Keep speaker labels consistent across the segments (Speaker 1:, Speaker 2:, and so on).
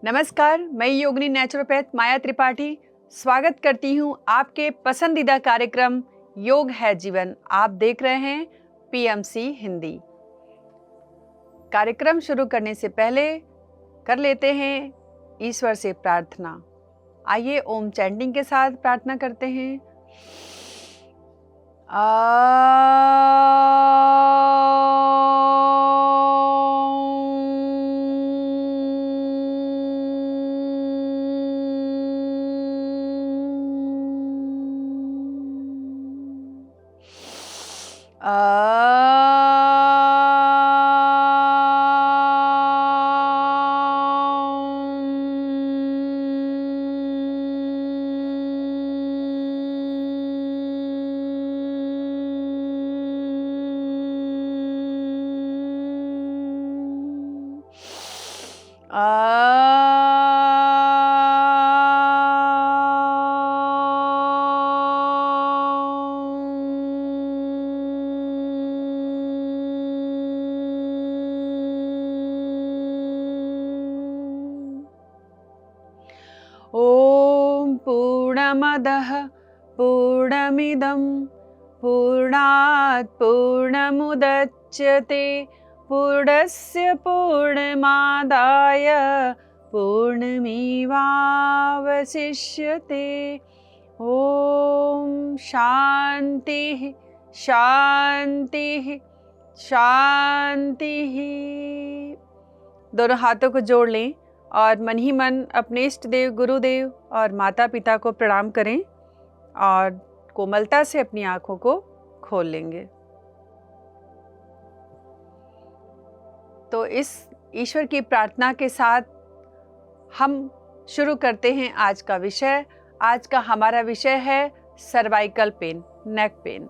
Speaker 1: नमस्कार, मैं योगिनी नेचुरोपैथ माया त्रिपाठी स्वागत करती हूँ आपके पसंदीदा कार्यक्रम योग है जीवन। आप देख रहे हैं पीएमसी हिंदी। कार्यक्रम शुरू करने से पहले कर लेते हैं ईश्वर से प्रार्थना। आइए ओम चैंटिंग के साथ प्रार्थना करते हैं। ओम पूर्णमदः पूर्णमिदं पूर्णात् पूर्णमुदच्यते पूर्णस्य पूर्णमादाय पूर्णमेवावशिष्यते। ओम शांति शांति शांति। दोनों हाथों को जोड़ लें और मन ही मन अपने इष्ट देव, गुरुदेव और माता पिता को प्रणाम करें और कोमलता से अपनी आंखों को खोल लेंगे। तो इस ईश्वर की प्रार्थना के साथ हम शुरू करते हैं आज का विषय। आज का हमारा विषय है सर्वाइकल पेन, नेक पेन।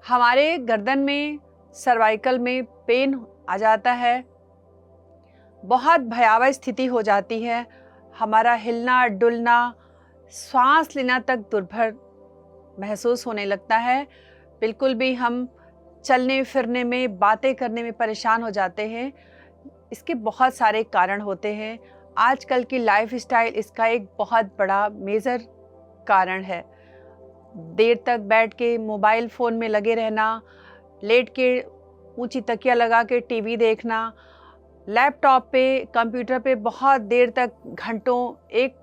Speaker 1: हमारे गर्दन में सर्वाइकल में पेन आ जाता है, बहुत भयावह स्थिति हो जाती है। हमारा हिलना डुलना, सांस लेना तक दुर्भर महसूस होने लगता है। बिल्कुल भी हम चलने फिरने में, बातें करने में परेशान हो जाते हैं। इसके बहुत सारे कारण होते हैं। आजकल की लाइफस्टाइल इसका एक बहुत बड़ा मेजर कारण है। देर तक बैठ के मोबाइल फ़ोन में लगे रहना, लेट के ऊंची तकिया लगा के टीवी देखना, लैपटॉप पे, कंप्यूटर पे बहुत देर तक घंटों एक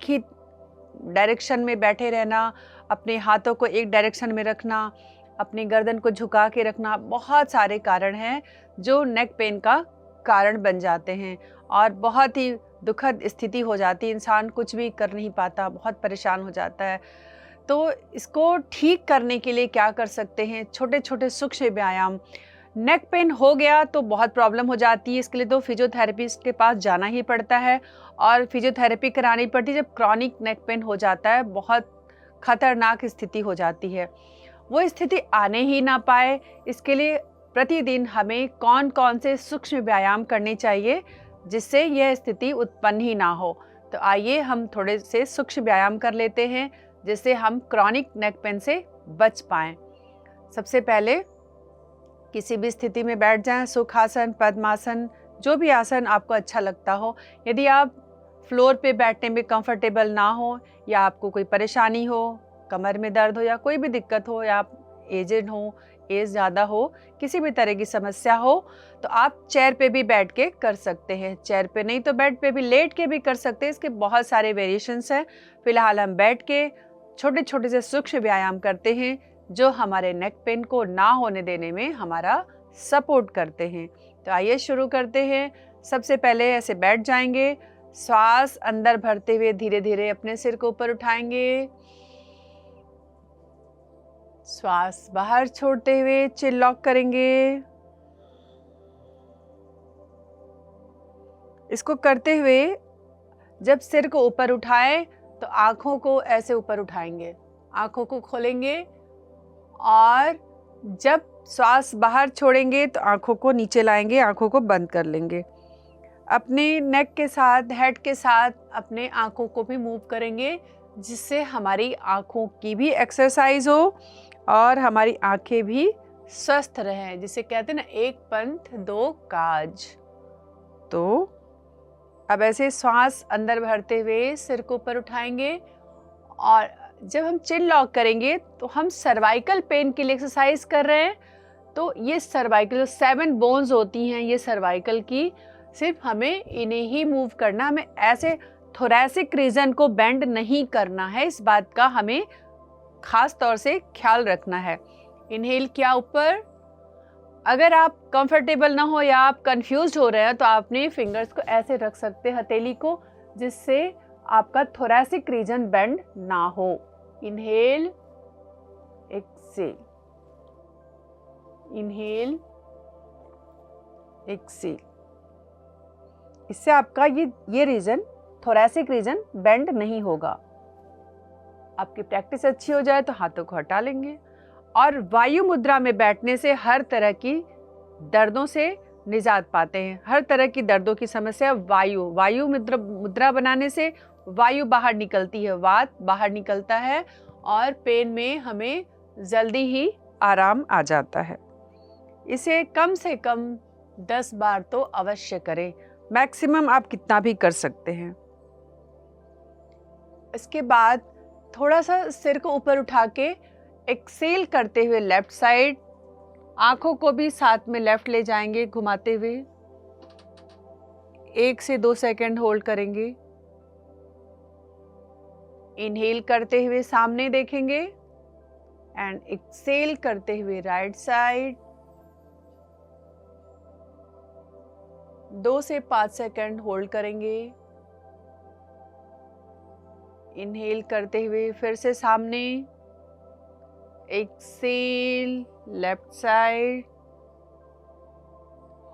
Speaker 1: ही डायरेक्शन में बैठे रहना, अपने हाथों को एक डायरेक्शन में रखना, अपनी गर्दन को झुका के रखना, बहुत सारे कारण हैं जो नेक पेन का कारण बन जाते हैं और बहुत ही दुखद स्थिति हो जाती है। इंसान कुछ भी कर नहीं पाता, बहुत परेशान हो जाता है। तो इसको ठीक करने के लिए क्या कर सकते हैं? छोटे छोटे सूक्ष्म व्यायाम। नेक पेन हो गया तो बहुत प्रॉब्लम हो जाती है। इसके लिए तो फिजियोथेरेपिस्ट के पास जाना ही पड़ता है और फिजियोथेरेपी करानी पड़ती है। जब क्रॉनिक नेक पेन हो जाता है, बहुत खतरनाक स्थिति हो जाती है। वो स्थिति आने ही ना पाए, इसके लिए प्रतिदिन हमें कौन कौन से सूक्ष्म व्यायाम करने चाहिए जिससे यह स्थिति उत्पन्न ही ना हो। तो आइए हम थोड़े से सूक्ष्म व्यायाम कर लेते हैं जिससे हम क्रॉनिक नेक पेन से बच पाएँ। सबसे पहले किसी भी स्थिति में बैठ जाएं, सुखासन, पद्मासन, जो भी आसन आपको अच्छा लगता हो। यदि आप फ्लोर पे बैठने में कंफर्टेबल ना हो या आपको कोई परेशानी हो, कमर में दर्द हो या कोई भी दिक्कत हो या आप एजेड हो, एज ज़्यादा हो, किसी भी तरह की समस्या हो, तो आप चेयर पे भी बैठ के कर सकते हैं। चेयर पे नहीं तो बेड पे भी लेट के भी कर सकते हैं। इसके बहुत सारे वेरिएशंस हैं। फिलहाल हम बैठ के छोटे छोटे से सूक्ष्म व्यायाम करते हैं जो हमारे नेक पेन को ना होने देने में हमारा सपोर्ट करते हैं। तो आइए शुरू करते हैं। सबसे पहले ऐसे बैठ जाएंगे, श्वास अंदर भरते हुए धीरे धीरे अपने सिर को ऊपर उठाएंगे, श्वास बाहर छोड़ते हुए चिल लॉक करेंगे। इसको करते हुए जब सिर को ऊपर उठाएं तो आंखों को ऐसे ऊपर उठाएंगे, आंखों को खोलेंगे और जब श्वास बाहर छोड़ेंगे तो आंखों को नीचे लाएंगे, आंखों को बंद कर लेंगे। अपने नेक के साथ, हेड के साथ अपने आंखों को भी मूव करेंगे जिससे हमारी आंखों की भी एक्सरसाइज हो और हमारी आंखें भी स्वस्थ रहें। जिसे कहते हैं ना, एक पंथ दो काज। तो अब ऐसे श्वास अंदर भरते हुए सिर को ऊपर उठाएंगे और जब हम चिन लॉक करेंगे तो हम सर्वाइकल पेन के लिए एक्सरसाइज कर रहे हैं। तो ये सर्वाइकल 7 बोन्स होती हैं ये सर्वाइकल की, सिर्फ हमें इन्हें ही मूव करना, हमें ऐसे थोरैसिक रीजन को बेंड नहीं करना है। इस बात का हमें खास तौर से ख्याल रखना है। इनहेल किया ऊपर। अगर आप कंफर्टेबल ना हो या आप कंफ्यूज हो रहे हैं तो आपने फिंगर्स को ऐसे रख सकते हैं हथेली को, जिससे आपका थोरैसिक रीजन बेंड ना हो। Inhale, exhale, inhale, exhale. इससे आपका ये रीजन, थोरैसिक रीजन बेंड नहीं होगा। आपकी प्रैक्टिस अच्छी हो जाए तो हाथों को हटा लेंगे। और वायु मुद्रा में बैठने से हर तरह की दर्दों से निजात पाते हैं। हर तरह की दर्दों की समस्या वायु मुद्रा बनाने से वायु बाहर निकलती है, वात बाहर निकलता है और पेन में हमें जल्दी ही आराम आ जाता है। इसे कम से कम 10 बार तो अवश्य करें। मैक्सिमम आप कितना भी कर सकते हैं। इसके बाद थोड़ा सा सिर को ऊपर उठा के एक्सेल करते हुए लेफ्ट साइड, आंखों को भी साथ में लेफ्ट ले जाएंगे घुमाते हुए। 1 से 2 सेकंड होल्ड करेंगे। इनहेल करते हुए सामने देखेंगे एंड एक्सेल करते हुए राइट साइड। 2 से 5 सेकंड होल्ड करेंगे। इनहेल करते हुए फिर से सामने, exhale left side,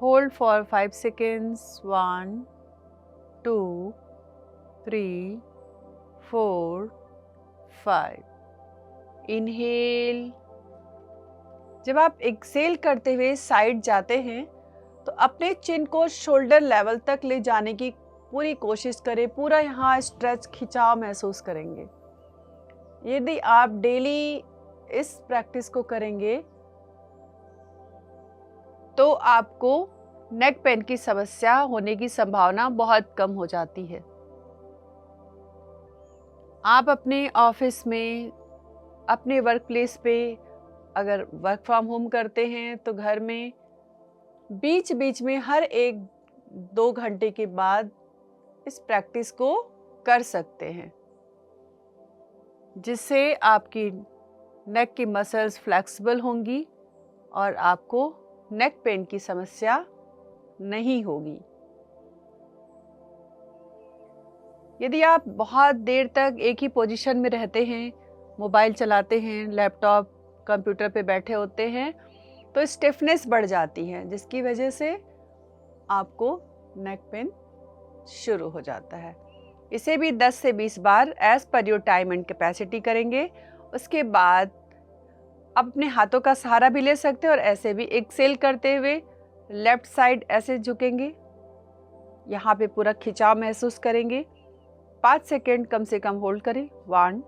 Speaker 1: hold for 5 seconds. 1 2 3 4 5। Inhale. जब आप एक्सेल करते हुए साइड जाते हैं तो अपने चिन को शोल्डर लेवल तक ले जाने की पूरी कोशिश करें। पूरा यहाँ स्ट्रेच, खिंचाव महसूस करेंगे। यदि आप डेली इस प्रैक्टिस को करेंगे तो आपको नेक पेन की समस्या होने की संभावना बहुत कम हो जाती है। आप अपने ऑफिस में, अपने वर्क प्लेस पे अगर वर्क फ्रॉम होम करते हैं तो घर में बीच बीच में हर 1-2 घंटे के बाद इस प्रैक्टिस को कर सकते हैं, जिससे आपकी नेक की मसल्स फ्लेक्सिबल होंगी और आपको नेक पेन की समस्या नहीं होगी। यदि आप बहुत देर तक एक ही पोजीशन में रहते हैं, मोबाइल चलाते हैं, लैपटॉप, कंप्यूटर पे बैठे होते हैं, तो स्टिफनेस बढ़ जाती है, जिसकी वजह से आपको नेक पेन शुरू हो जाता है। इसे भी 10 से 20 बार as per your time and capacity करेंगे। उसके बाद अपने हाथों का सहारा भी ले सकते हैं और ऐसे भी एक्सेल करते हुए लेफ्ट साइड ऐसे झुकेंगे। यहाँ पे पूरा खिंचाव महसूस करेंगे। 5 सेकेंड कम से कम होल्ड करें। 1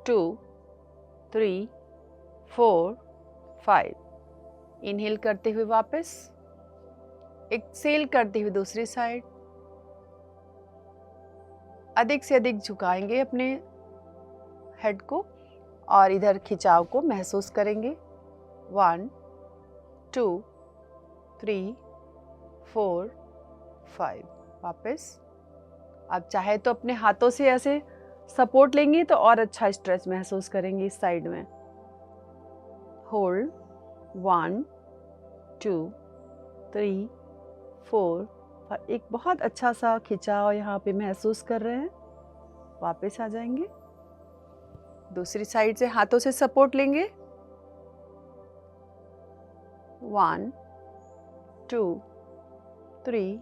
Speaker 1: 2 3 4 5। इनहेल करते हुए वापस, एक्सेल करते हुए दूसरी साइड। अधिक से अधिक झुकाएंगे अपने हेड को और इधर खिंचाव को महसूस करेंगे। 1 2 3 4 5। वापस। आप चाहे तो अपने हाथों से ऐसे सपोर्ट लेंगे तो और अच्छा स्ट्रेच महसूस करेंगे इस साइड में। होल्ड। 1 2 3 4 5। एक बहुत अच्छा सा खिंचाव यहाँ पे महसूस कर रहे हैं। वापस आ जाएंगे। दूसरी साइड से हाथों से सपोर्ट लेंगे। 1 2 3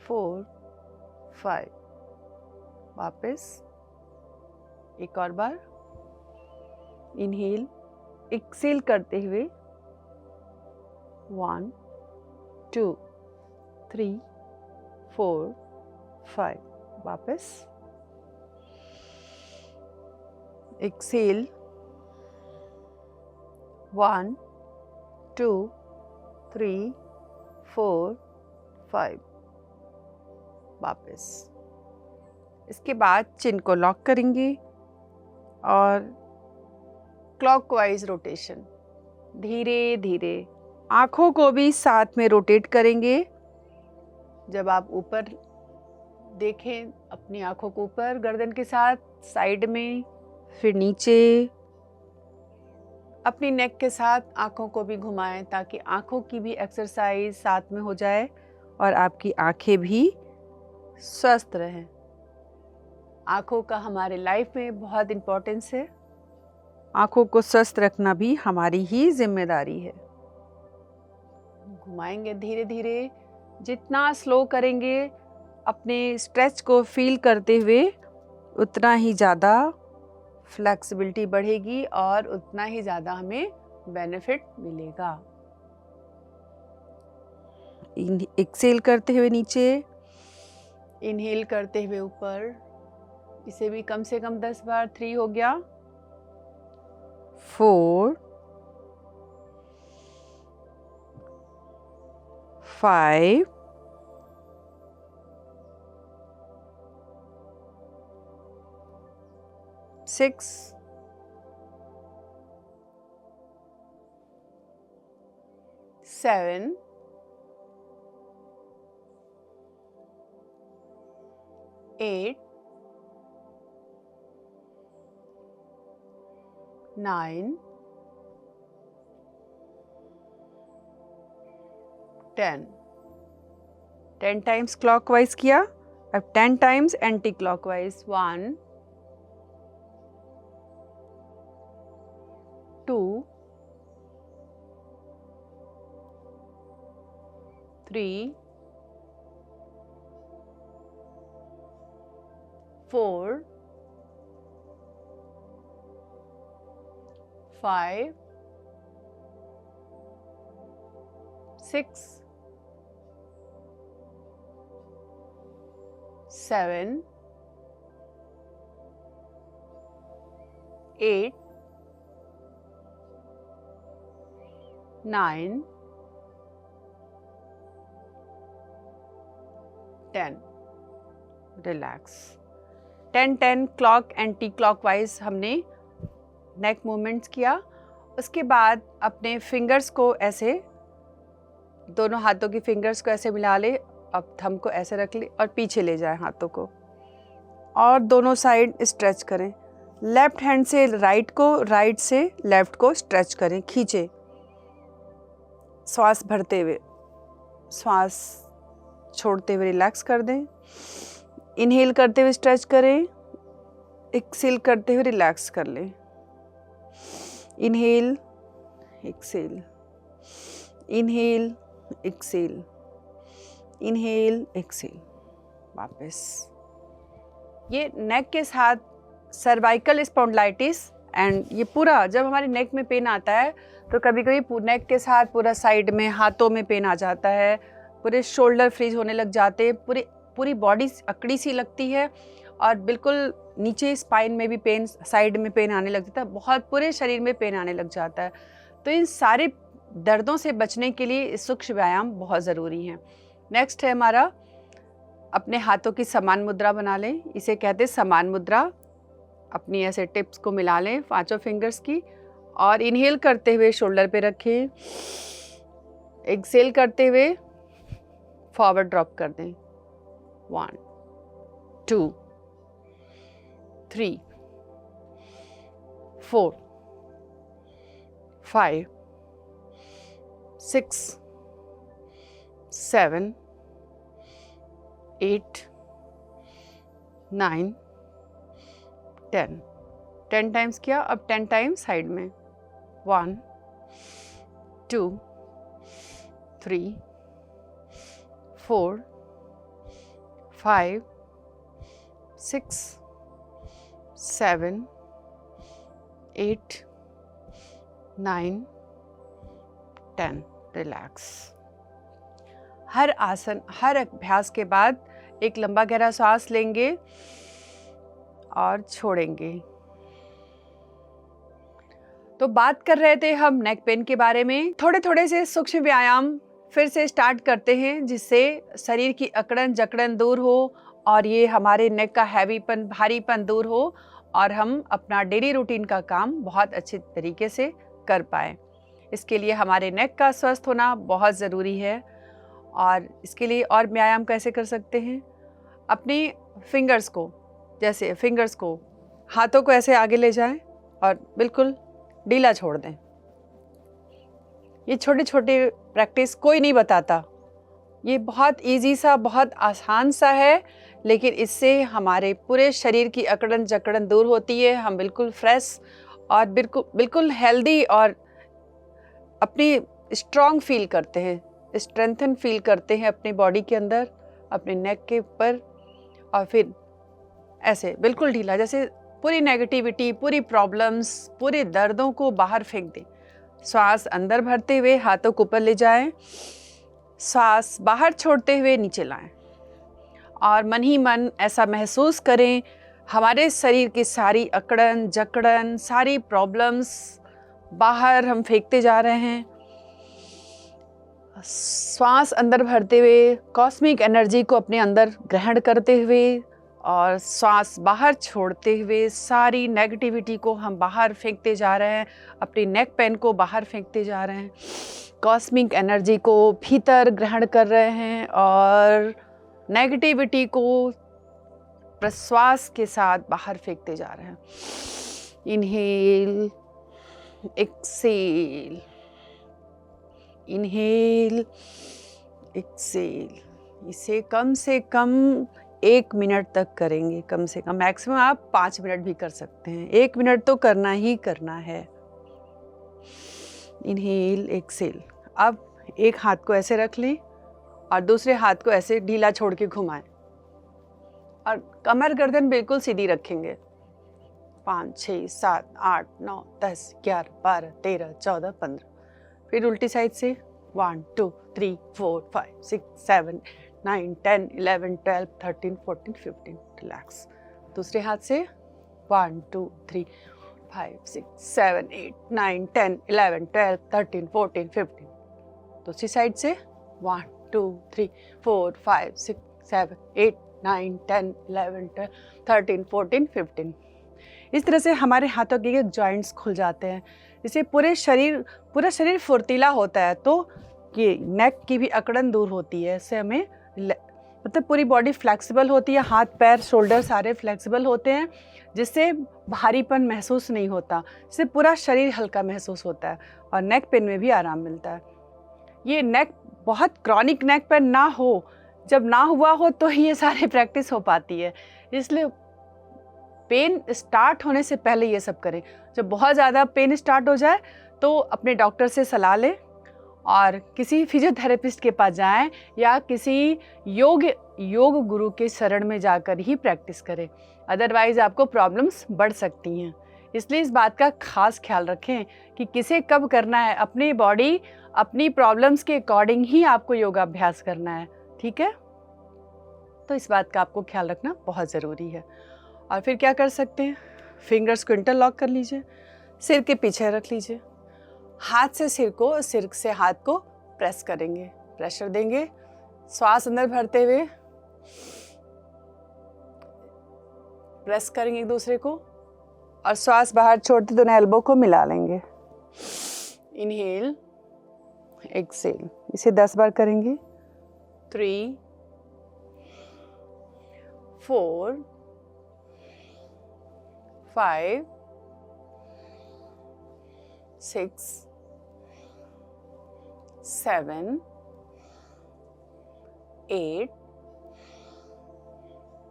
Speaker 1: 4 5। वापस एक और बार। इनहेल, एक्सेल करते हुए 1 2 3 4 5। वापस एक्सेल। 1 2 3 4 5। वापस। इसके बाद चिन को लॉक करेंगे और क्लॉकवाइज रोटेशन, धीरे धीरे आँखों को भी साथ में रोटेट करेंगे। जब आप ऊपर देखें, अपनी आँखों को ऊपर गर्दन के साथ, साइड में, फिर नीचे, अपनी नेक के साथ आँखों को भी घुमाएं ताकि आँखों की भी एक्सरसाइज साथ में हो जाए और आपकी आँखें भी स्वस्थ रहें। आँखों का हमारे लाइफ में बहुत इम्पोर्टेंस है। आँखों को स्वस्थ रखना भी हमारी ही जिम्मेदारी है। घुमाएंगे धीरे धीरे, जितना स्लो करेंगे अपने स्ट्रेच को फील करते हुए उतना ही ज़्यादा फ्लेक्सिबिलिटी बढ़ेगी और उतना ही ज़्यादा हमें बेनिफिट मिलेगा। एक्सेल करते हुए नीचे, इनहेल करते हुए ऊपर, इसे भी कम से कम 10 बार। 3 हो गया, 4, 5, 6, 7, 8, 9, 10। 10 टाइम्स क्लॉकवाइज किया, अब 10 times anti clockwise. 1, 2, 3, 4, 5, 6, 7, 8, 9, 10। Relax. 10 clock anti clockwise हमने नेक मूवमेंट्स किया। उसके बाद अपने फिंगर्स को ऐसे, दोनों हाथों की फिंगर्स को ऐसे मिला ले, अब थंब को ऐसे रख ले और पीछे ले जाएं हाथों को और दोनों साइड स्ट्रेच करें। लेफ्ट हैंड से राइट को, राइट से लेफ्ट को स्ट्रेच करें, खींचे। श्वास भरते हुए, श्वास छोड़ते हुए रिलैक्स कर दें। इनहेल करते हुए स्ट्रेच करें, एक्सेल करते हुए रिलैक्स कर लें। Inhale, exhale, inhale, exhale, inhale, exhale. वापस। ये नेक के साथ सर्वाइकल स्पॉन्डिलाइटिस एंड ये पूरा, जब हमारे नेक में पेन आता है तो कभी कभी नेक के साथ पूरा साइड में, हाथों में पेन आ जाता है, पूरे शोल्डर फ्रीज होने लग जाते हैं, पूरी बॉडी अकड़ी सी लगती है और बिल्कुल नीचे स्पाइन में भी पेन, साइड में पेन आने लग जाता है, बहुत पूरे शरीर में पेन आने लग जाता है। तो इन सारे दर्दों से बचने के लिए सूक्ष्म व्यायाम बहुत ज़रूरी हैं। नेक्स्ट है हमारा, अपने हाथों की समान मुद्रा बना लें, इसे कहते हैं समान मुद्रा। अपनी ऐसे टिप्स को मिला लें, 5 फिंगर्स की, और इनहेल करते हुए शोल्डर पे रखें, एक्सेल करते हुए फॉरवर्ड ड्रॉप कर दें। 1, 2, 3, 4, 5, 6, 7, 8, 9, 10। 10 टाइम्स किया, अब 10 टाइम्स साइड में। 1, 2, 3, 4, 5, 6, 7, 8, 9, 10। रिलैक्स। हर आसन, हर अभ्यास के बाद एक लंबा गहरा सांस लेंगे और छोड़ेंगे। तो बात कर रहे थे हम नेक पेन के बारे में। थोड़े थोड़े से सूक्ष्म व्यायाम फिर से स्टार्ट करते हैं, जिससे शरीर की अकड़न जकड़न दूर हो और ये हमारे नेक का हैवीपन भारीपन दूर हो और हम अपना डेली रूटीन का काम बहुत अच्छे तरीके से कर पाएँ। इसके लिए हमारे नेक का स्वस्थ होना बहुत ज़रूरी है। और इसके लिए और व्यायाम कैसे कर सकते हैं? अपनी फिंगर्स को, जैसे फिंगर्स को, हाथों को ऐसे आगे ले जाएं और बिल्कुल ढीला छोड़ दें। ये छोटे छोटे प्रैक्टिस कोई नहीं बताता, ये बहुत इजी सा, बहुत आसान सा है, लेकिन इससे हमारे पूरे शरीर की अकड़न जकड़न दूर होती है। हम बिल्कुल फ्रेश और बिल्कुल हेल्दी और अपनी स्ट्रॉन्ग फील करते हैं, स्ट्रेंथन फील करते हैं अपनी बॉडी के अंदर, अपने नेक के ऊपर। और फिर ऐसे बिल्कुल ढीला, जैसे पूरी नेगेटिविटी, पूरी प्रॉब्लम्स, पूरे दर्दों को बाहर फेंक दें। श्वास अंदर भरते हुए हाथों को ऊपर ले जाएं, श्वास बाहर छोड़ते हुए नीचे लाएं और मन ही मन ऐसा महसूस करें हमारे शरीर की सारी अकड़न जकड़न, सारी प्रॉब्लम्स बाहर हम फेंकते जा रहे हैं। श्वास अंदर भरते हुए कॉस्मिक एनर्जी को अपने अंदर ग्रहण करते हुए और श्वास बाहर छोड़ते हुए सारी नेगेटिविटी को हम बाहर फेंकते जा रहे हैं, अपनी नेक पेन को बाहर फेंकते जा रहे हैं, कॉस्मिक एनर्जी को भीतर ग्रहण कर रहे हैं और नेगेटिविटी को प्रश्वास के साथ बाहर फेंकते जा रहे हैं। Inhale, exhale, inhale, exhale. इसे कम से कम 1 मिनट तक करेंगे, कम से कम। मैक्सिमम आप 5 मिनट भी कर सकते हैं, 1 मिनट तो करना ही करना है। Inhale, exhale. अब एक हाथ को ऐसे रख लें और दूसरे हाथ को ऐसे ढीला छोड़ के घुमाएं और कमर गर्दन बिल्कुल सीधी रखेंगे। 5, 6, 7, 8, 9, 10, 11, 12, 13, 14, 15। फिर उल्टी साइड से 1, 2, 3, 4, 5, 6, 7, 9, 10, 11, 12, 13, 14, 15। रिलैक्स। दूसरे हाथ से 1, 2, 3, 5, 6, 7, 8, 9, 10, 11, 12, 13, 14, 15। दूसरी साइड से 1, 2, 3, 4, 5, 6, 7, 8, 9, 10, 11, 12, 13, 14, 15। इस तरह से हमारे हाथों के जॉइंट्स खुल जाते हैं, जिससे पूरा शरीर फुर्तीला होता है। तो ये नेक की भी अकड़न दूर होती है। इससे हमें मतलब पूरी बॉडी फ्लेक्सिबल होती है, हाथ पैर शोल्डर सारे फ्लेक्सिबल होते हैं, जिससे भारीपन महसूस नहीं होता, इससे पूरा शरीर हल्का महसूस होता है और नेक पेन में भी आराम मिलता है। ये नेक बहुत क्रॉनिक नेक पेन ना हो, जब ना हुआ हो तो ये सारे प्रैक्टिस हो पाती है। इसलिए पेन स्टार्ट होने से पहले ये सब करें। जब बहुत ज़्यादा पेन स्टार्ट हो जाए तो अपने डॉक्टर से सलाह लें और किसी फिजियोथेरेपिस्ट के पास जाएं या किसी योग गुरु के शरण में जाकर ही प्रैक्टिस करें, अदरवाइज़ आपको प्रॉब्लम्स बढ़ सकती हैं। इसलिए इस बात का खास ख्याल रखें कि किसे कब करना है। अपनी बॉडी अपनी प्रॉब्लम्स के अकॉर्डिंग ही आपको योगाभ्यास करना है, ठीक है? तो इस बात का आपको ख्याल रखना बहुत ज़रूरी है। और फिर क्या कर सकते हैं, फिंगर्स को इंटरलॉक कर लीजिए, सिर के पीछे रख लीजिए, हाथ से सिर से हाथ को प्रेस करेंगे, प्रेशर देंगे, श्वास अंदर भरते हुए प्रेस करेंगे एक दूसरे को और श्वास बाहर छोड़ते दोनों एल्बो को मिला लेंगे। Inhale, exhale. इसे 10 बार करेंगे। 3, 4, 5, 6, 7, 8,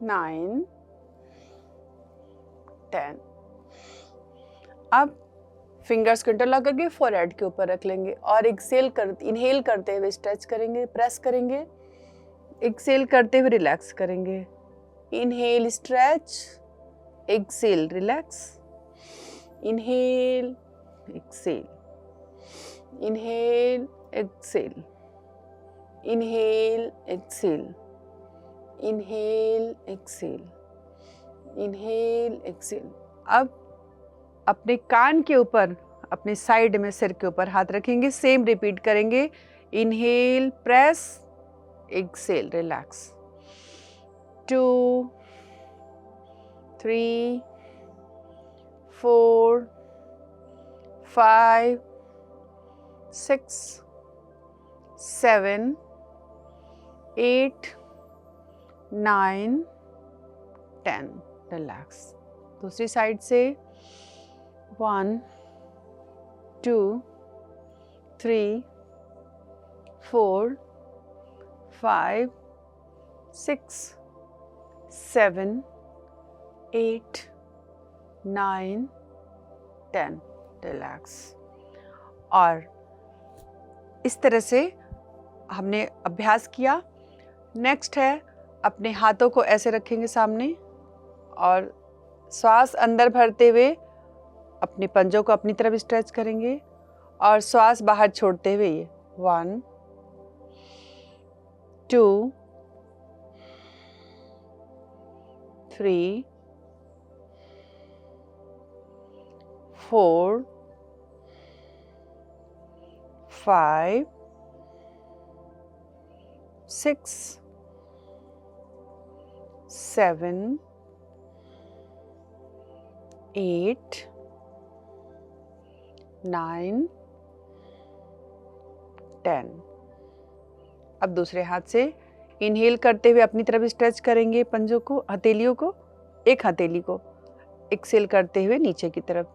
Speaker 1: 9, 10। अब फिंगर्स को इंटरलॉक करके फोरहेड के ऊपर रख लेंगे और इनहेल करते हुए स्ट्रेच करेंगे, प्रेस करेंगे, एक्सेल करते हुए रिलैक्स करेंगे। Inhale stretch, exhale relax, inhale exhale, inhale exhale, inhale exhale, inhale exhale, inhale exhale. अब अपने कान के ऊपर, अपने साइड में सिर के ऊपर हाथ रखेंगे, सेम रिपीट करेंगे। Inhale, press, exhale, relax. 2, 3, 4, 5, 6, 7, 8, 9, 10. Relax. दूसरी साइड से 1, 2, 3, 4, 5, 6, 7, 8, 9, 10. रिलैक्स. और इस तरह से हमने अभ्यास किया. नेक्स्ट है, अपने हाथों को ऐसे रखेंगे सामने और श्वास अंदर भरते हुए अपने पंजों को अपनी तरफ स्ट्रेच करेंगे और श्वास बाहर छोड़ते हुए ये 1, 2, 3, 4, 5, 6, 7, 8, 9, 10. अब दूसरे हाथ से इनहेल करते हुए अपनी तरफ स्ट्रेच करेंगे पंजों को, हथेलियों को, एक हथेली को. एक्सेल करते हुए नीचे की तरफ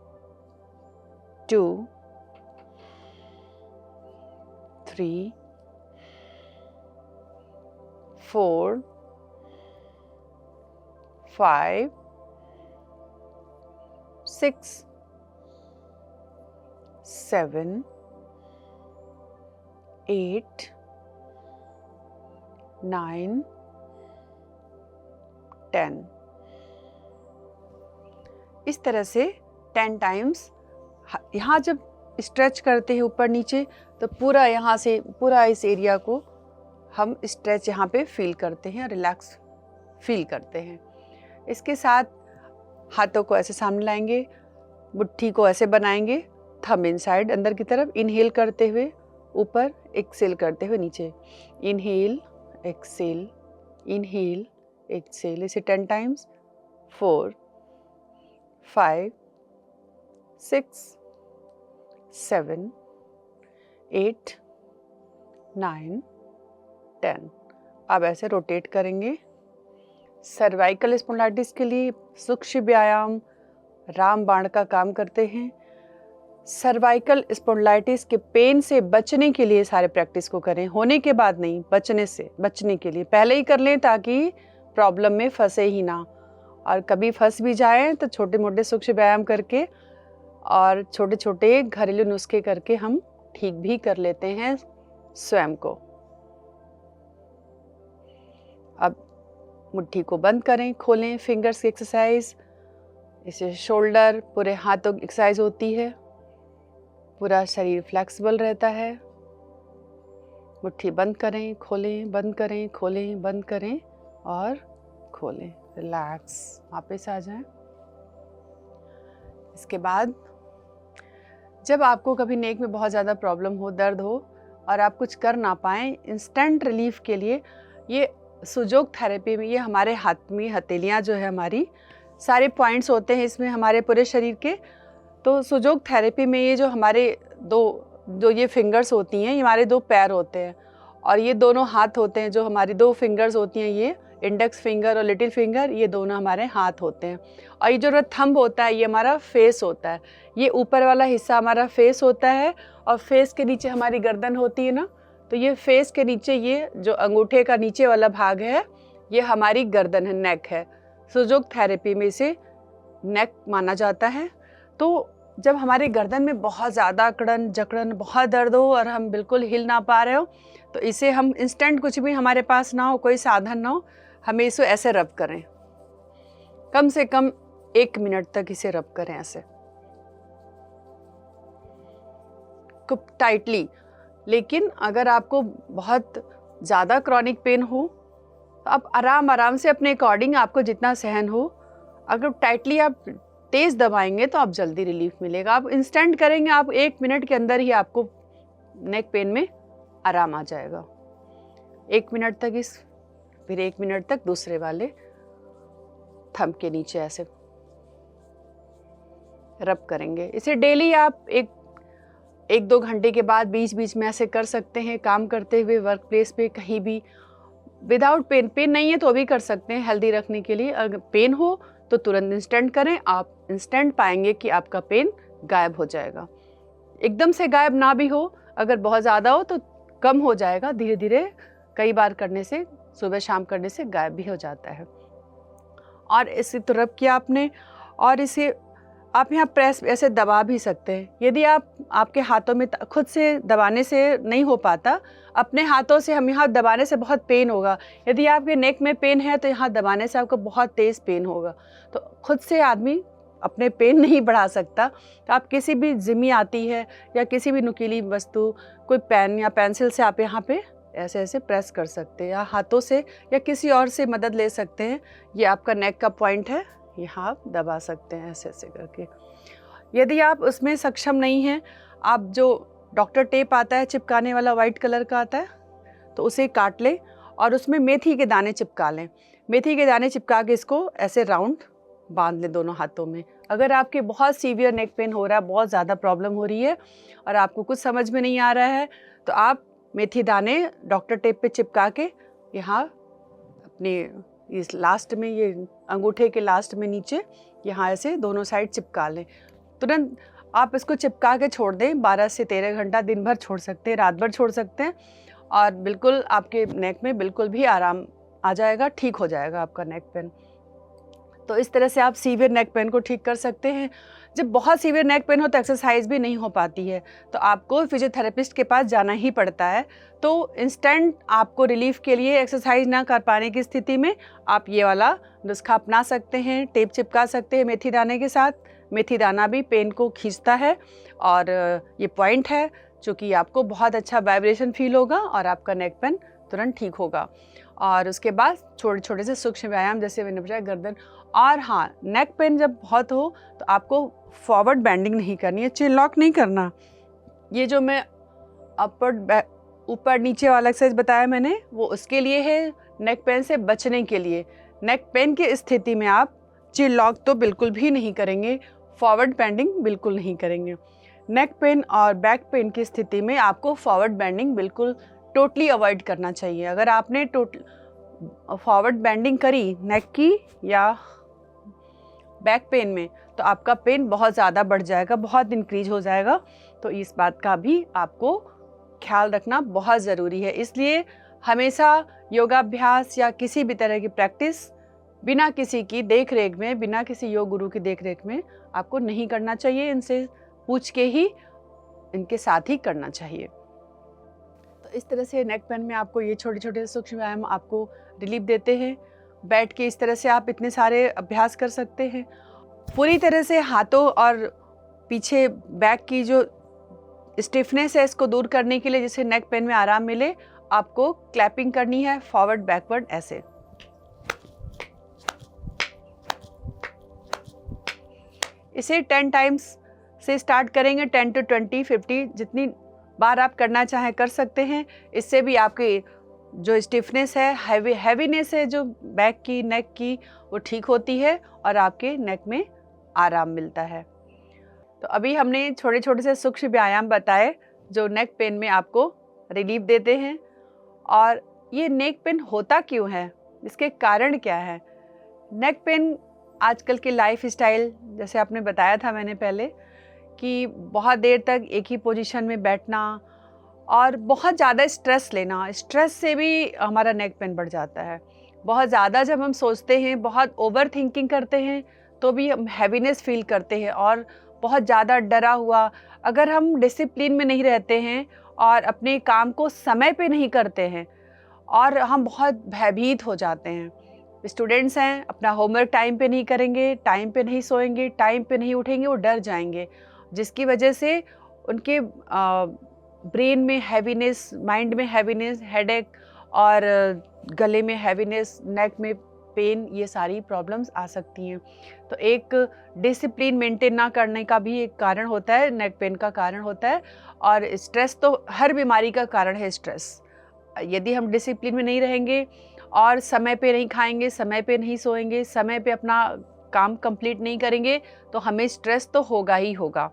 Speaker 1: 2, 3, 4, 5, 6, 7, 8, 9, 10. इस तरह से 10 टाइम्स. यहाँ जब स्ट्रेच करते हैं ऊपर नीचे तो पूरा यहाँ से पूरा इस एरिया को हम स्ट्रेच यहाँ पे फील करते हैं, रिलैक्स फील करते हैं. इसके साथ हाथों को ऐसे सामने लाएंगे, मुट्ठी को ऐसे बनाएंगे, थंब इनसाइड अंदर की तरफ. इनहेल करते हुए ऊपर, एक्सेल करते हुए नीचे. Inhale, exhale, inhale, exhale. इसे 10 टाइम्स. 4, 5, 6, 7, 8, 9, 10. अब ऐसे रोटेट करेंगे. सर्वाइकल स्पॉन्डिलाइटिस के लिए सूक्ष्म व्यायाम रामबाण का काम करते हैं. सर्वाइकल स्पॉन्डिलाइटिस के पेन से बचने के लिए सारे प्रैक्टिस को करें, होने के बाद नहीं, बचने के लिए पहले ही कर लें ताकि प्रॉब्लम में फंसे ही ना. और कभी फंस भी जाएं तो छोटे मोटे सूक्ष्म व्यायाम करके और छोटे छोटे घरेलू नुस्खे करके हम ठीक भी कर लेते हैं स्वयं को. अब मुट्ठी को बंद करें, खोलें. फिंगर्स की एक्सरसाइज, इसे शोल्डर, पूरे हाथों की एक्सरसाइज होती है. पूरा शरीर फ्लेक्सिबल रहता है. मुट्ठी बंद करें, खोलें, बंद करें, खोलें, बंद करें और खोलें. रिलैक्स, वापस आ जाएं. इसके बाद जब आपको कभी नेक में बहुत ज़्यादा प्रॉब्लम हो, दर्द हो और आप कुछ कर ना पाएँ, इंस्टेंट रिलीफ के लिए ये सुजोग थेरेपी में, ये हमारे हाथ में हथेलियाँ जो है हमारी, सारे पॉइंट्स होते हैं इसमें हमारे पूरे शरीर के. तो सुजोग थेरेपी में ये जो हमारे जो ये फिंगर्स होती हैं, ये हमारे 2 पैर होते हैं और ये दोनों हाथ होते हैं. जो हमारी 2 फिंगर्स होती हैं, ये इंडेक्स फिंगर और लिटिल फिंगर, ये दोनों हमारे हाथ होते हैं. और ये जो थंब होता है, ये हमारा फेस होता है. ये ऊपर वाला हिस्सा हमारा फेस होता है और फेस के नीचे हमारी गर्दन होती है ना. तो ये फेस के नीचे, ये जो अंगूठे का नीचे वाला भाग है, ये हमारी गर्दन है, नेक है. सुजोग थेरेपी में इसे नेक माना जाता है. तो जब हमारे गर्दन में बहुत ज़्यादा अकड़न जकड़न, बहुत दर्द हो और हम बिल्कुल हिल ना पा रहे हो, तो इसे हम इंस्टेंट, कुछ भी हमारे पास ना हो, कोई साधन ना हो, हमें इसे ऐसे रब करें. कम से कम 1 मिनट तक इसे रब करें ऐसे खूब टाइटली. लेकिन अगर आपको बहुत ज़्यादा क्रॉनिक पेन हो तो आप आराम से अपने अकॉर्डिंग, आपको जितना सहन हो, अगर टाइटली आप तेज़ दबाएंगे तो आप जल्दी रिलीफ मिलेगा. आप इंस्टेंट करेंगे, आप 1 मिनट के अंदर ही आपको नेक पेन में आराम आ जाएगा। 1 मिनट तक फिर 1 मिनट तक दूसरे वाले थंब के नीचे ऐसे रब करेंगे। इसे डेली आप 1-2 घंटे के बाद बीच बीच में ऐसे कर सकते हैं, काम करते हुए, वर्क प्लेस पे, कहीं भी, विदाउट पेन नहीं है तो भी कर सकते हैं हेल्दी रखने के लिए। अगर पेन हो तो तुरंत इंस्टेंट करें, आप इंस्टेंट पाएंगे कि आपका पेन गायब हो जाएगा। एकदम से गायब ना भी हो, अगर बहुत ज़्यादा हो तो कम हो जाएगा, धीरे धीरे कई बार करने से, सुबह शाम करने से गायब भी हो जाता है। और इसे तो रब किया आपने, और इसे आप यहाँ प्रेस ऐसे दबा भी सकते हैं। यदि आपके हाथों में खुद से दबाने से नहीं हो पाता, अपने हाथों से हम यहाँ दबाने से बहुत पेन होगा। यदि आपके नेक में पेन है तो यहाँ दबाने से आपको बहुत तेज़ पेन होगा। तो खुद से आदमी अपने पेन नहीं बढ़ा सकता। तो आप किसी भी जिमी आती है या किसी भी नुकीली वस्तु, कोई पेन या पेंसिल से आप यहाँ पे ऐसे ऐसे प्रेस कर सकते हैं, या हाथों से या किसी और से मदद ले सकते हैं। ये आपका नेक का पॉइंट है, यहाँ आप दबा सकते हैं ऐसे ऐसे करके। यदि आप उसमें सक्षम नहीं हैं, आप जो डॉक्टर टेप आता है चिपकाने वाला, वाइट कलर का आता है, तो उसे काट लें और उसमें मेथी के दाने चिपका लें। मेथी के दाने चिपका के इसको ऐसे राउंड बांध लें दोनों हाथों में। अगर आपके बहुत सीवियर नेक पेन हो रहा है, बहुत ज़्यादा प्रॉब्लम हो रही है और आपको कुछ समझ में नहीं आ रहा है, तो आप मेथी दाने डॉक्टर टेप पे चिपका के यहाँ अपने इस लास्ट में, ये अंगूठे के लास्ट में नीचे, यहाँ ऐसे दोनों साइड चिपका लें। तुरंत आप इसको चिपका के छोड़ दें। 12 से 13 घंटा दिन भर छोड़ सकते हैं, रात भर छोड़ सकते हैं, और बिल्कुल आपके नेक में बिल्कुल भी आराम आ जाएगा, ठीक हो जाएगा आपका नेक पेन। तो इस तरह से आप सीवियर नेक पेन को ठीक कर सकते हैं। जब बहुत सीवियर नेक पेन हो तो एक्सरसाइज भी नहीं हो पाती है, तो आपको फिजियोथेरेपिस्ट के पास जाना ही पड़ता है। तो इंस्टेंट आपको रिलीफ के लिए, एक्सरसाइज ना कर पाने की स्थिति में, आप ये वाला नुस्खा अपना सकते हैं। टेप चिपका सकते हैं मेथी दाने के साथ। मेथी दाना भी पेन को खींचता है, और ये पॉइंट है जो कि आपको बहुत अच्छा वाइब्रेशन फील होगा और आपका नेक पेन तुरंत ठीक होगा। और उसके बाद छोटे छोटे से सूक्ष्म व्यायाम, जैसे मैंने बताया गर्दन। और हाँ, नेक पेन जब बहुत हो तो आपको फॉरवर्ड बेंडिंग नहीं करनी है, चिन लॉक नहीं करना। ये जो मैं ऊपर नीचे वाला एक्सरसाइज बताया मैंने, वो उसके लिए है, नेक पेन से बचने के लिए। नेक पेन की स्थिति में आप चिन लॉक तो बिल्कुल भी नहीं करेंगे, फॉरवर्ड बेंडिंग बिल्कुल नहीं करेंगे। नेक पेन और बैक पेन की स्थिति में आपको फॉरवर्ड बेंडिंग बिल्कुल टोटली अवॉइड करना चाहिए। अगर आपने फॉरवर्ड बेंडिंग करी नेक की या बैक पेन में, तो आपका पेन बहुत ज़्यादा बढ़ जाएगा, बहुत इंक्रीज हो जाएगा। तो इस बात का भी आपको ख्याल रखना बहुत ज़रूरी है। इसलिए हमेशा योगाभ्यास या किसी भी तरह की प्रैक्टिस बिना किसी की देख रेख में, बिना किसी योग गुरु की देख रेख में आपको नहीं करना चाहिए। इनसे पूछ के ही, इनके साथ ही करना चाहिए। तो इस तरह से नेक पेन में आपको ये छोटे छोटे सूक्ष्म व्यायाम आपको रिलीफ देते हैं। बैठ के इस तरह से आप इतने सारे अभ्यास कर सकते हैं। पूरी तरह से हाथों और पीछे बैक की जो स्टिफनेस है, इसको दूर करने के लिए, जिससे नेक पेन में आराम मिले, आपको क्लैपिंग करनी है फॉरवर्ड बैकवर्ड ऐसे। इसे 10 टाइम्स से स्टार्ट करेंगे, 10 to 20, 50, जितनी बार आप करना चाहें कर सकते हैं। इससे भी आपकी जो स्टिफनेस है, हैवीनेस है जो बैक की, नेक की, वो ठीक होती है और आपके नेक में आराम मिलता है। तो अभी हमने छोटे छोटे से सूक्ष्म व्यायाम बताए जो नेक पेन में आपको रिलीफ देते हैं। और ये नेक पेन होता क्यों है, इसके कारण क्या है? नेक पेन आजकल के लाइफ स्टाइल, जैसे आपने बताया था मैंने पहले, कि बहुत देर तक एक ही पोजीशन में बैठना और बहुत ज़्यादा स्ट्रेस लेना, स्ट्रेस से भी हमारा नेक पेन बढ़ जाता है। बहुत ज़्यादा जब हम सोचते हैं, बहुत ओवर थिंकिंग करते हैं, तो भी हम हैवीनेस फील करते हैं। और बहुत ज़्यादा डरा हुआ, अगर हम डिसिप्लिन में नहीं रहते हैं और अपने काम को समय पे नहीं करते हैं, और हम बहुत भयभीत हो जाते हैं। स्टूडेंट्स हैं, अपना होमवर्क टाइम पे नहीं करेंगे, टाइम पे नहीं सोएंगे, टाइम पे नहीं उठेंगे, वो डर जाएंगे, जिसकी वजह से उनके ब्रेन में हैवीनेस, माइंड में हैवीनेस, हेडेक और गले में हैवीनेस, नेक में पेन, ये सारी प्रॉब्लम्स आ सकती हैं। तो एक डिसिप्लिन मेंटेन ना करने का भी एक कारण होता है, नेक पेन का कारण होता है। और स्ट्रेस तो हर बीमारी का कारण है स्ट्रेस। यदि हम डिसिप्लिन में नहीं रहेंगे और समय पे नहीं खाएंगे, समय पे नहीं सोएंगे, समय पे अपना काम कंप्लीट नहीं करेंगे, तो हमें स्ट्रेस तो होगा ही होगा।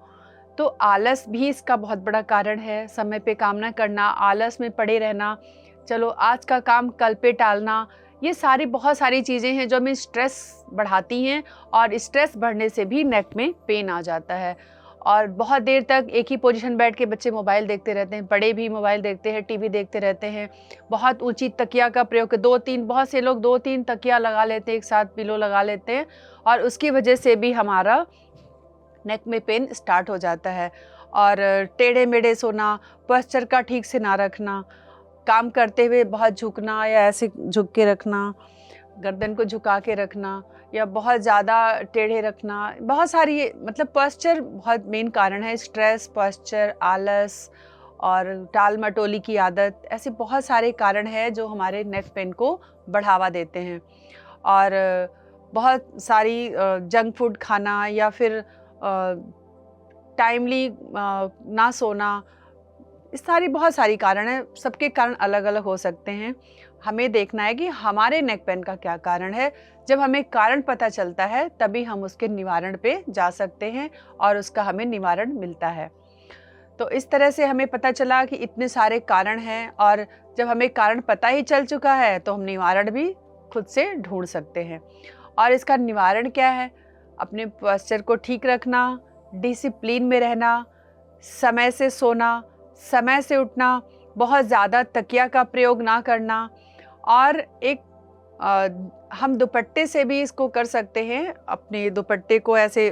Speaker 1: तो आलस भी इसका बहुत बड़ा कारण है। समय पे काम ना करना, आलस में पड़े रहना, चलो आज का काम कल पे टालना, ये सारी बहुत सारी चीज़ें हैं जो हमें स्ट्रेस बढ़ाती हैं। और स्ट्रेस बढ़ने से भी नेक में पेन आ जाता है। और बहुत देर तक एक ही पोजीशन बैठ के बच्चे मोबाइल देखते रहते हैं, बड़े भी मोबाइल देखते हैं, टीवी देखते रहते हैं। बहुत ऊंची तकिया का प्रयोग, 2-3, बहुत से लोग 2-3 तकिया लगा लेते हैं, एक साथ पिलो लगा लेते हैं, और उसकी वजह से भी हमारा नेक में पेन स्टार्ट हो जाता है। और टेढ़े मेढ़े सोना, पोस्चर का ठीक से ना रखना, काम करते हुए बहुत झुकना या ऐसे झुक के रखना, गर्दन को झुका के रखना या बहुत ज़्यादा टेढ़े रखना, बहुत सारी, मतलब पोस्चर बहुत मेन कारण है। स्ट्रेस, पोस्चर, आलस और टाल मटोली की आदत, ऐसे बहुत सारे कारण हैं जो हमारे नेक पेन को बढ़ावा देते हैं। और बहुत सारी जंक फूड खाना या फिर टाइमली ना सोना, इस सारी बहुत सारी कारण हैं। सबके कारण अलग अलग हो सकते हैं। हमें देखना है कि हमारे नेक पेन का क्या कारण है। जब हमें कारण पता चलता है तभी हम उसके निवारण पे जा सकते हैं और उसका हमें निवारण मिलता है। तो इस तरह से हमें पता चला कि इतने सारे कारण हैं, और जब हमें कारण पता ही चल चुका है तो हम निवारण भी खुद से ढूंढ सकते हैं। और इसका निवारण क्या है? अपने पोस्चर को ठीक रखना, डिसिप्लिन में रहना, समय से सोना, समय से उठना, बहुत ज़्यादा तकिया का प्रयोग ना करना। और एक हम दुपट्टे से भी इसको कर सकते हैं। अपने दुपट्टे को ऐसे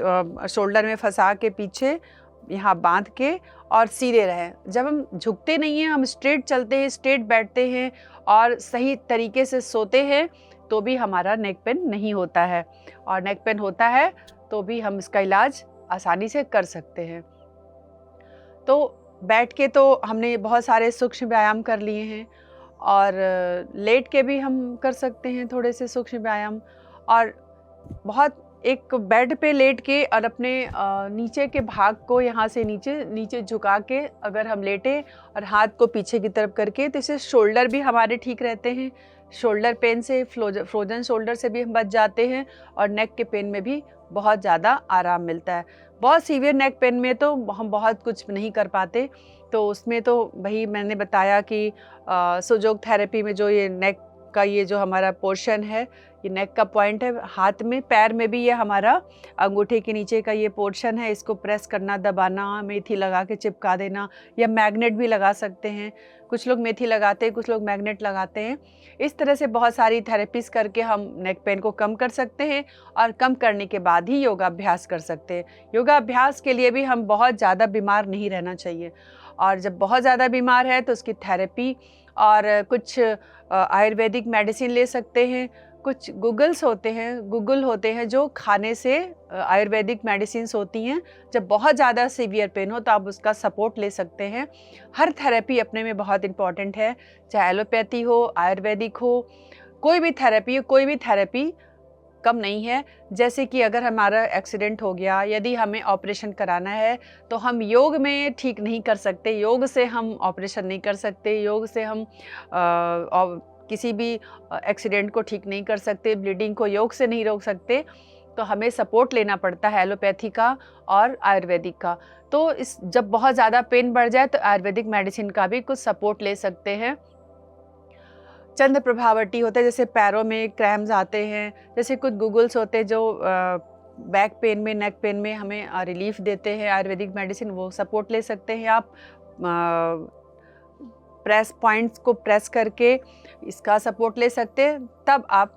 Speaker 1: शोल्डर में फंसा के पीछे यहाँ बांध के और सीधे रहें। जब हम झुकते नहीं हैं, हम स्ट्रेट चलते हैं, स्ट्रेट बैठते हैं और सही तरीके से सोते हैं, तो भी हमारा नेक पेन नहीं होता है। और नेक पेन होता है तो भी हम इसका इलाज आसानी से कर सकते हैं। तो बैठ के तो हमने बहुत सारे सूक्ष्म व्यायाम कर लिए हैं, और लेट के भी हम कर सकते हैं थोड़े से सूक्ष्म व्यायाम। और बहुत एक बेड पे लेट के और अपने नीचे के भाग को यहाँ से नीचे झुका के अगर हम लेटे और हाथ को पीछे की तरफ करके, तो इससे शोल्डर भी हमारे ठीक रहते हैं। शोल्डर पेन से, फ्रोजन शोल्डर से भी हम बच जाते हैं, और नेक के पेन में भी बहुत ज़्यादा आराम मिलता है। बहुत सीवियर नेक पेन में तो हम बहुत कुछ नहीं कर पाते, तो उसमें तो वही मैंने बताया कि सुजोग थेरेपी में जो ये नेक का ये जो हमारा पोर्शन है, ये नेक का पॉइंट है, हाथ में, पैर में भी ये हमारा अंगूठे के नीचे का ये पोर्शन है, इसको प्रेस करना, दबाना, मेथी लगा के चिपका देना, या मैग्नेट भी लगा सकते हैं। कुछ लोग मेथी लगाते हैं, कुछ लोग मैग्नेट लगाते हैं। इस तरह से बहुत सारी थेरेपीज़ करके हम नेक पेन को कम कर सकते हैं, और कम करने के बाद ही योगाभ्यास कर सकते हैं। योगाभ्यास के लिए भी हम बहुत ज़्यादा बीमार नहीं रहना चाहिए, और जब बहुत ज़्यादा बीमार है तो उसकी थेरेपी और कुछ आयुर्वेदिक मेडिसिन ले सकते हैं। कुछ गूगल होते हैं जो खाने से आयुर्वेदिक मेडिसिन्स होती हैं। जब बहुत ज़्यादा सीवियर पेन हो तो आप उसका सपोर्ट ले सकते हैं। हर थेरेपी अपने में बहुत इम्पॉर्टेंट है, चाहे एलोपैथी हो, आयुर्वेदिक हो, कोई भी थेरेपी कम नहीं है। जैसे कि अगर हमारा एक्सीडेंट हो गया, यदि हमें ऑपरेशन कराना है, तो हम योग में ठीक नहीं कर सकते, योग से हम ऑपरेशन नहीं कर सकते, योग से हम किसी भी एक्सीडेंट को ठीक नहीं कर सकते, ब्लीडिंग को योग से नहीं रोक सकते। तो हमें सपोर्ट लेना पड़ता है एलोपैथी का और आयुर्वेदिक का। तो जब बहुत ज़्यादा पेन बढ़ जाए तो आयुर्वेदिक मेडिसिन का भी कुछ सपोर्ट ले सकते हैं। चंद्र प्रभावटी होते हैं, जैसे पैरों में क्रैम्स आते हैं, जैसे कुछ गूगल्स होते हैं जो बैक पेन में, नेक पेन में हमें रिलीफ देते हैं, आयुर्वेदिक मेडिसिन, वो सपोर्ट ले सकते हैं आप। प्रेस पॉइंट्स को प्रेस करके इसका सपोर्ट ले सकते हैं। तब आप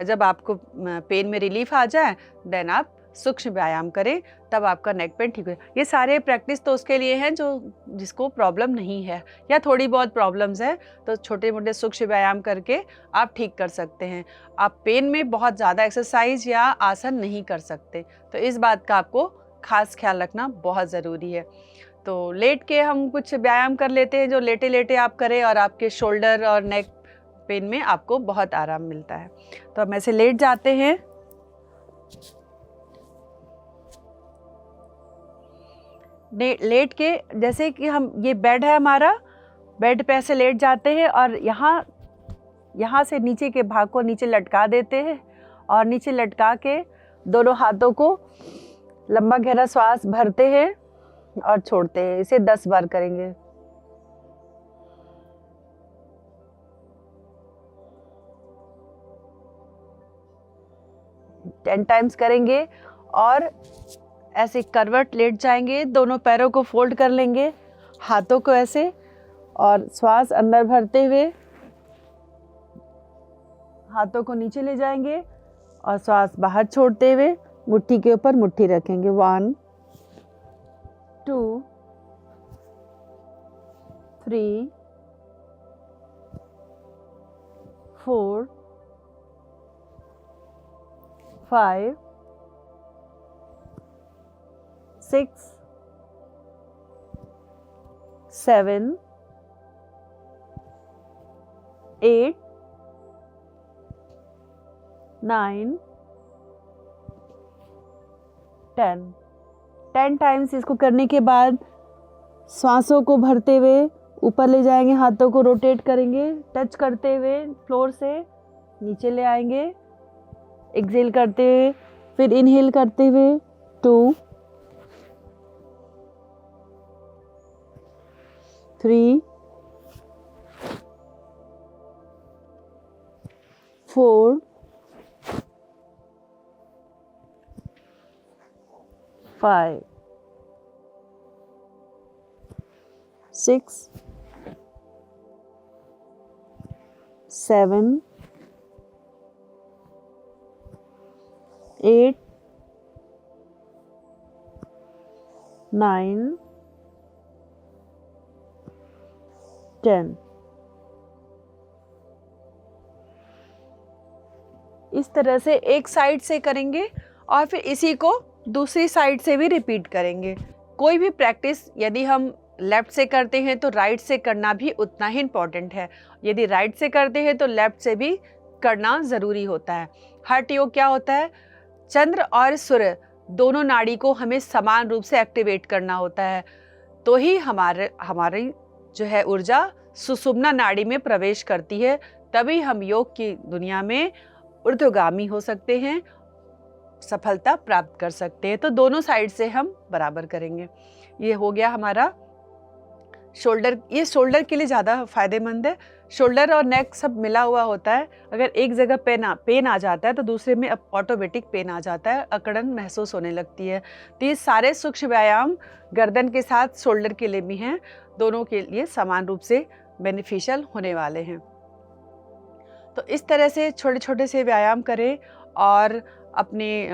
Speaker 1: जब आपको पेन में रिलीफ आ जाए, देन आप सूक्ष्म व्यायाम करें, तब आपका नेक पेन ठीक हो। ये सारे प्रैक्टिस तो उसके लिए हैं जिसको प्रॉब्लम नहीं है या थोड़ी बहुत प्रॉब्लम्स है, तो छोटे मोटे सूक्ष्म व्यायाम करके आप ठीक कर सकते हैं। आप पेन में बहुत ज़्यादा एक्सरसाइज या आसन नहीं कर सकते, तो इस बात का आपको खास ख्याल रखना बहुत ज़रूरी है। तो लेट के हम कुछ व्यायाम कर लेते हैं जो लेटे लेटे आप करें, और आपके शोल्डर और नेक पेन में आपको बहुत आराम मिलता है। तो हम ऐसे लेट जाते हैं। लेट के जैसे कि हम, ये बेड है हमारा, बेड पे ऐसे लेट जाते हैं और यहाँ से नीचे के भाग को नीचे लटका देते हैं और नीचे लटका के दोनों हाथों को लंबा गहरा श्वास भरते हैं और छोड़ते हैं। इसे 10 बार करेंगे। टेन टाइम्स करेंगे और ऐसे करवट लेट जाएंगे, दोनों पैरों को फोल्ड कर लेंगे, हाथों को ऐसे, और श्वास अंदर भरते हुए हाथों को नीचे ले जाएंगे और श्वास बाहर छोड़ते हुए मुट्ठी के ऊपर मुट्ठी रखेंगे। 1 2 3 4 5 6 7 8 9 10 टाइम्स इसको करने के बाद सांसों को भरते हुए ऊपर ले जाएंगे, हाथों को रोटेट करेंगे, टच करते हुए फ्लोर से नीचे ले आएंगे, एक्सेल करते हुए, फिर इनहेल करते हुए 2 3 4 5 6 7 8 9 10। इस तरह से एक साइड से करेंगे और फिर इसी को दूसरी साइड से भी रिपीट करेंगे। कोई भी प्रैक्टिस यदि हम लेफ़्ट से करते हैं तो राइट से करना भी उतना ही इम्पॉर्टेंट है। यदि राइट से करते हैं तो लेफ़्ट से भी करना ज़रूरी होता है। हठ योग क्या होता है? चंद्र और सूर्य दोनों नाड़ी को हमें समान रूप से एक्टिवेट करना होता है, तो ही हमारी जो है ऊर्जा सुषुम्ना नाड़ी में प्रवेश करती है, तभी हम योग की दुनिया में ऊर्ध्वगामी हो सकते हैं, सफलता प्राप्त कर सकते हैं। तो दोनों साइड से हम बराबर करेंगे। ये हो गया हमारा शोल्डर। ये शोल्डर के लिए ज़्यादा फायदेमंद है। शोल्डर और नेक सब मिला हुआ होता है। अगर एक जगह पेन आ जाता है तो दूसरे में अब ऑटोमेटिक पेन आ जाता है, अकड़न महसूस होने लगती है। तो ये सारे सूक्ष्म व्यायाम गर्दन के साथ शोल्डर के लिए भी हैं, दोनों के लिए समान रूप से बेनिफिशियल होने वाले हैं। तो इस तरह से छोटे छोटे से व्यायाम करें और अपने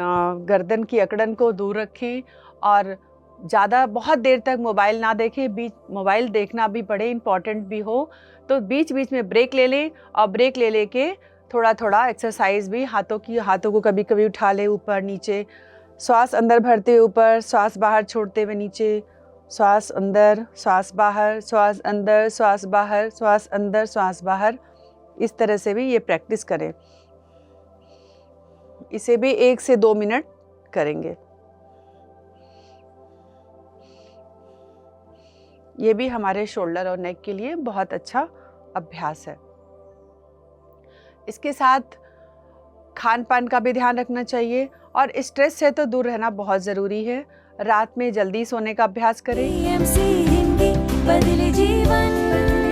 Speaker 1: गर्दन की अकड़न को दूर रखें और ज़्यादा बहुत देर तक मोबाइल ना देखें। मोबाइल देखना भी बड़े इम्पॉर्टेंट भी हो तो बीच बीच में ब्रेक ले लें और ब्रेक ले लेके थोड़ा थोड़ा एक्सरसाइज भी, हाथों को कभी कभी उठा लें ऊपर नीचे, श्वास अंदर भरते हुए ऊपर, श्वास बाहर छोड़ते हुए नीचे, श्वास अंदर श्वास बाहर, श्वास अंदर श्वास बाहर, श्वास अंदर श्वास बाहर। इस तरह से भी ये प्रैक्टिस करें। इसे भी 1 से 2 मिनट करेंगे। ये भी हमारे शोल्डर और नेक के लिए बहुत अच्छा अभ्यास है। इसके साथ खान पान का भी ध्यान रखना चाहिए और स्ट्रेस से तो दूर रहना बहुत ज़रूरी है। रात में जल्दी सोने का अभ्यास करें।
Speaker 2: PMC हिंदी बदले जीवन।